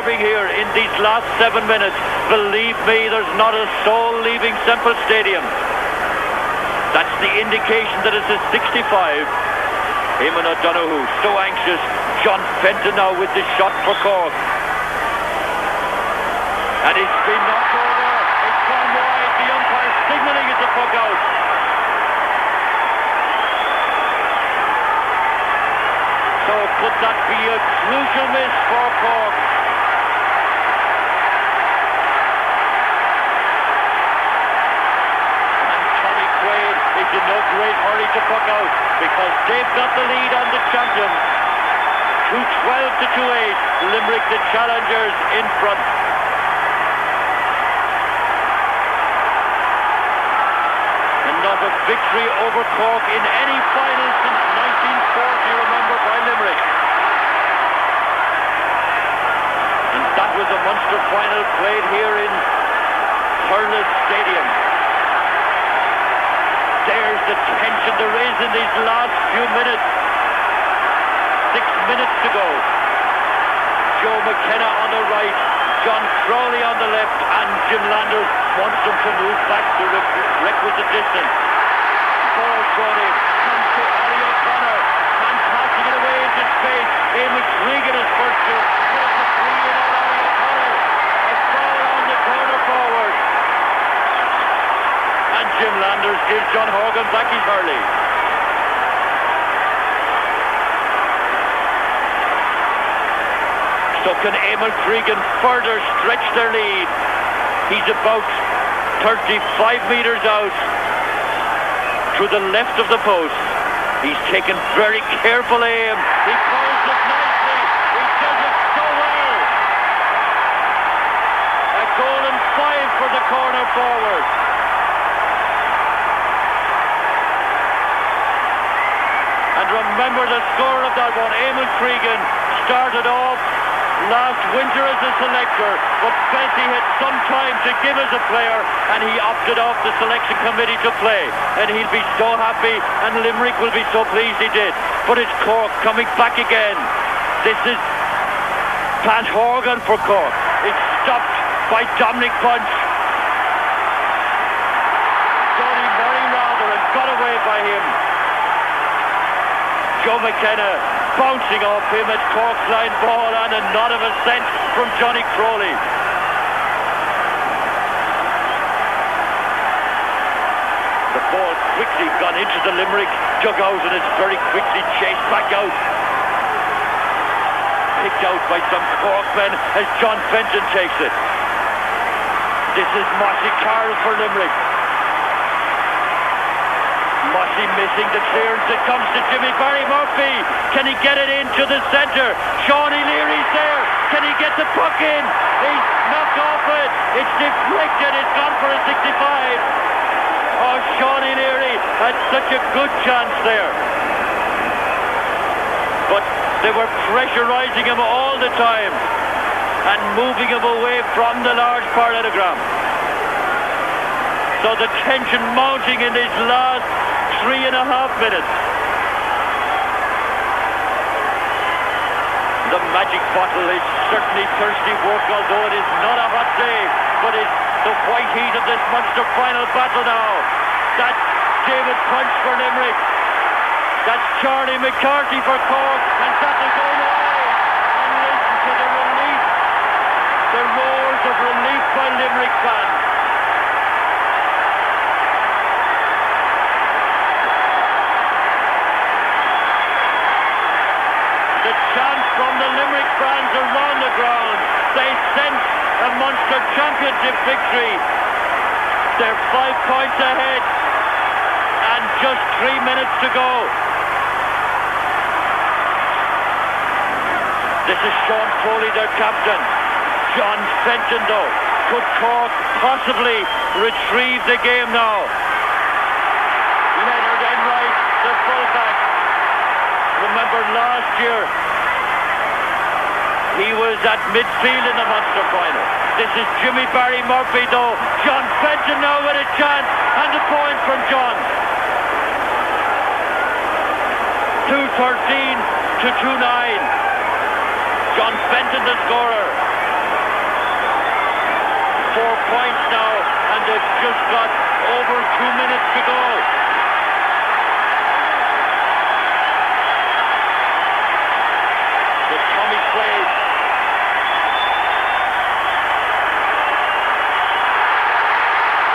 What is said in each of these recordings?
arriving here in these last 7 minutes. Believe me, there's not a soul leaving Semple Stadium. That's the indication that it's a 65. Eamon O'Donoghue, so anxious. John Fenton now with the shot for Cork. And it's been knocked over. It's gone wide. The umpire signalling it's a puck out. So could that be a crucial miss for Cork? And Tommy Quaid is in no great hurry to puck out because they've got the lead on the champions. 2-12 to 2-8. Limerick the challengers in front. Another victory over Cork in any final since 1940, remember, by Limerick. And that was a Munster Final played here in Hurling Stadium. There's the tension there is in these last few minutes. 6 minutes to go. Joe McKenna on the right, John Crowley on the left, and Jim Landers wants them to move back the requisite distance. Paul Crowley comes to Ollie O'Connor, and passing it away into space. Eamon Cregan is first to put the three in on Ollie O'Connor. A foul on the corner forward. And Jim Landers gives John Horgan back his hurley. So can Eamon Cregan further stretch their lead? He's about 35 metres out to the left of the post. He's taken very careful aim. He pulls it nicely. He does it so well. A goal and 5 for the corner forward. And remember the score of that one. Eamon Cregan started off last winter as a selector, but felt he had some time to give as a player, and he opted off the selection committee to play. And he'll be so happy, and Limerick will be so pleased he did. But it's Cork coming back again. This is Pat Horgan for Cork. It's stopped by Dominic Punch. Johnny Murray rather, and got away by him. Joe McKenna bouncing off him at Cork's line ball, and a nod of assent from Johnny Crowley. The ball quickly gone into the Limerick dugout, and it's very quickly chased back out. Picked out by some Cork men as John Fenton takes it. This is Mossy Carroll for Limerick. Mossy missing the clearance. It comes to Jimmy Barry Murphy. Can he get it into the centre? Sean Leary's there. Can he get the puck in? He's knocked off it. It's deflected. It's gone for a 65. Oh, Sean Leary had such a good chance there. But they were pressurising him all the time and moving him away from the large part of the ground. So the tension mounting in these last 3.5 minutes. The magic bottle is certainly thirsty work, although it is not a hot day, but it's the white heat of this Munster Final battle now. That's David Punch for Limerick. That's Charlie McCarthy for Cork, and that will go away. And listen to the relief, the roars of relief by Limerick fans. The chant from the Limerick fans around the ground. They sense a Munster Championship victory. They're 5 points ahead, and just 3 minutes to go. This is Sean Foley, their captain. John Fenton, though. Could Cork possibly retrieve the game now? Leonard Enright, the fullback. Remember last year, he was at midfield in the Munster Final. This is Jimmy Barry Murphy, though. John Fenton now with a chance, and the point from John. 2:13 to 2:9. John Fenton the scorer. points now, and they've just got over 2 minutes to go. The Tommy play.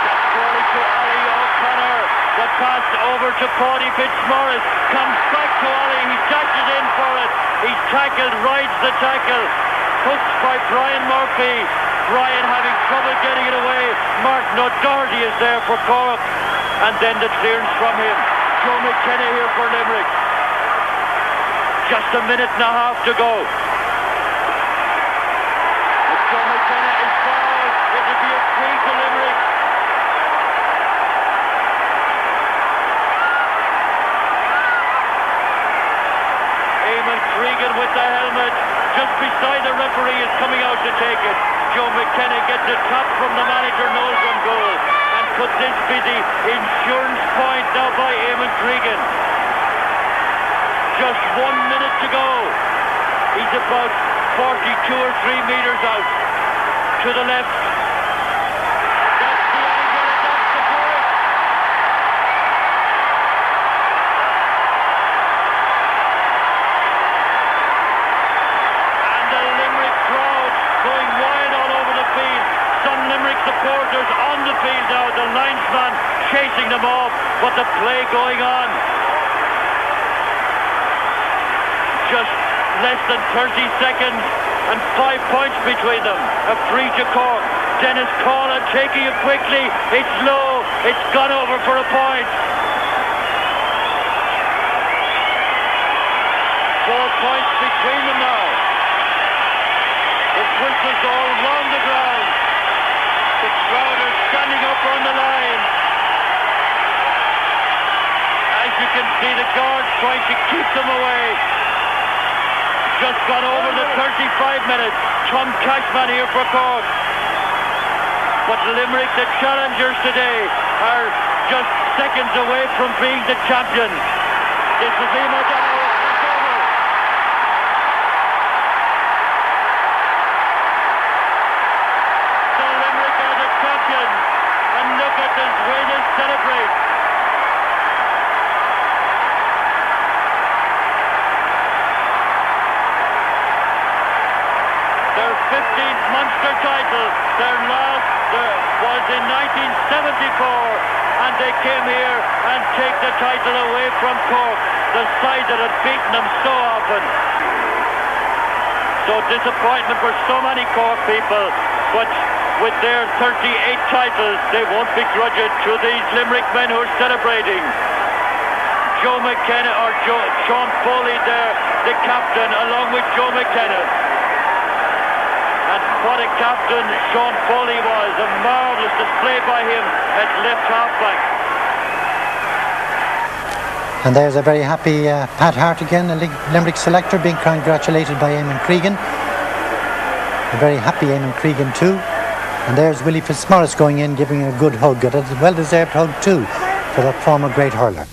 That's going to Ali O'Connor. The pass over to Paudie Fitzmaurice. Comes back to Ali. He dashes in for it. He's tackled, rides the tackle. Hooked by Brian Murphy. Brian having trouble getting it away. Martin O'Doherty is there for Cork. And then the clearance from him. Joe McKenna here for Limerick. Just a minute and a half to go. Joe McKenna is fouled. It'll be a free to Limerick. Eamon Cregan with the helmet. Just beside the referee is coming out to take it. Joe McKenna gets a tap from the manager, Noel on goal, and puts this be the insurance point now by Eamon Cregan. Just 1 minute to go. He's about 42 or 3 metres out. To the left. That's the angle, and that's the point. And the Limerick crowd going wild all over the field. Some Limerick supporters on the field now. The linesman chasing them off, but the play going on. Just less than 30 seconds and 5 points between them. A free to Cork. Dennis Corlin taking it quickly. It's low. It's gone over for a point. 4 points between them now. The whistles all round the ground. The crowd are standing up on the line. As you can see, the guards trying to keep them away. Just gone over the 35 minutes. Tom Cashman here for Cork. But Limerick, the challengers today, are just seconds away from being the champions. This is Liam O'Donnell. It's over. So Limerick are the champions. And look at this way they celebrate. Their 15th Munster title, their last was in 1974, and they came here and take the title away from Cork, the side that had beaten them so often. So disappointment for so many Cork people, but with their 38 titles, they won't begrudge it to these Limerick men who are celebrating. Joe McKenna, or Sean Foley there, the captain, along with Joe McKenna. And what a captain Sean Foley was. A marvellous display by him at left half-back. And there's a very happy Pat Hart again, a Limerick selector, being congratulated by Eamon Cregan. A very happy Eamon Cregan too. And there's Willie Fitzmaurice going in, giving a good hug, a well-deserved hug too, for that former great hurler.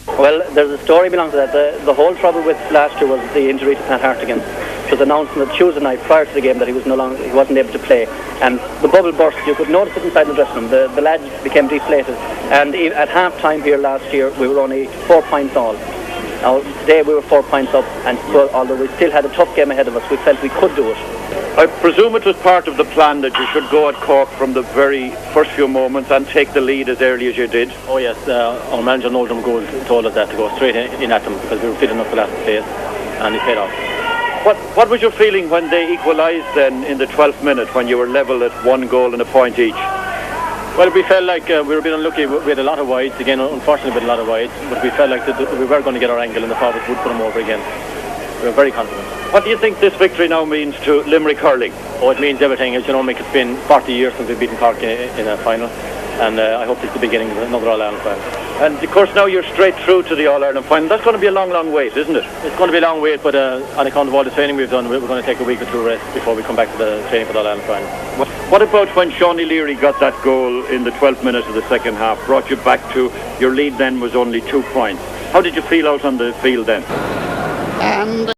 Well, there's a story belonging to that. The whole trouble with last year was the injury to Pat Hartigan. It was announced on the Tuesday night prior to the game that he wasn't able to play, and the bubble burst. You could notice it inside the dressing room. The lads became deflated, and at half time here last year we were only 4 points all. Now today we were 4 points up, and although we still had a tough game ahead of us, we felt we could do it. I presume it was part of the plan that you should go at Cork from the very first few moments and take the lead as early as you did. Oh yes, our manager Noel Gould told us that, to go straight in at them, because we were fit enough to last the place, and it paid off. What was your feeling when they equalised then in the 12th minute, when you were level at 1 goal and a point each? Well, we felt like we were a bit unlucky. We had a lot of wides again, unfortunately with a lot of wides, but we felt like we were going to get our angle and the forwards would put them over again. We were very confident. What do you think this victory now means to Limerick Hurling? Oh, it means everything. As you know, Mick, it's been 40 years since we've beaten Cork in a final, and I hope it's the beginning of another All-Ireland final. And of course now you're straight through to the All-Ireland final. That's going to be a long, long wait, isn't it? It's going to be a long wait, but on account of all the training we've done, we're going to take a week or two rest before we come back to the training for the All-Ireland final. What about when Seanie Leary got that goal in the 12th minute of the second half, brought you back to your lead then was only 2 points? How did you feel out on the field then?